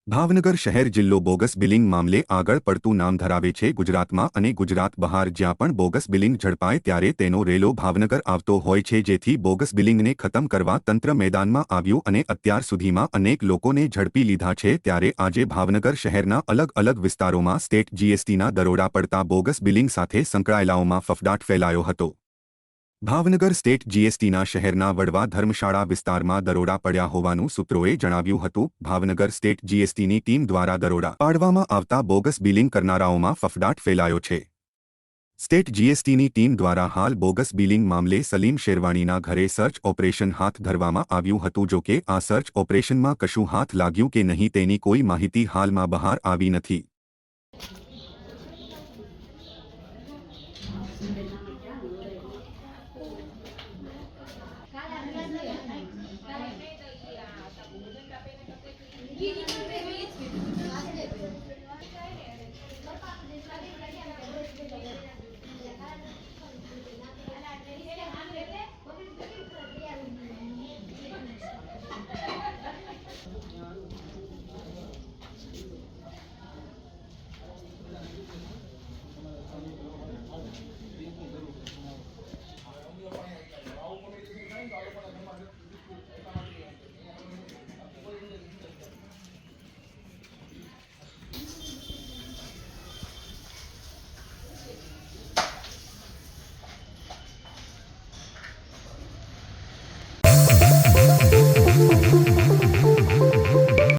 ભાવનગર શહેર જિલ્લો bogus billing મામલે આગળ પડતું નામ ધરાવે છે ગુજરાતમાં અને ગુજરાત બહાર જ્યાં પણ બોગસ બિલિંગ ઝડપાય ત્યારે તેનો રેલો ભાવનગર આવતો હોય છે જેથી બોગસ બિલિંગને ખતમ કરવા તંત્ર મેદાનમાં આવ્યું અને અત્યાર સુધીમાં અનેક લોકોને ઝડપી લીધા છે ત્યારે આજે ભાવનગર શહેરના અલગ અલગ વિસ્તારોમાં સ્ટેટ જીએસટીના દરોડા પડતા બોગસ બિલિંગ સાથે સંકળાયેલાઓમાં ફફડાટ ફેલાયો હતો। ભાવનગર સ્ટેટ જીએસટીના શહેરના વડવા ધર્મશાળા વિસ્તારમાં દરોડા પડ્યા હોવાનું સૂત્રોએ જણાવ્યું હતું। ભાવનગર સ્ટેટ જીએસટીની ટીમ દ્વારા દરોડા પાડવામાં આવતા બોગસ બિલિંગ કરનારાઓમાં ફફડાટ ફેલાયો છે। સ્ટેટ જીએસટીની ટીમ દ્વારા હાલ બોગસ બિલિંગ મામલે સલીમ શેરવાણીના ઘરે સર્ચ ઓપરેશન હાથ ધરવામાં આવ્યું હતું જો કે આ સર્ચ ઓપરેશનમાં કશું હાથ લાગ્યું કે નહીં તેની કોઈ માહિતી હાલમાં બહાર આવી નથી।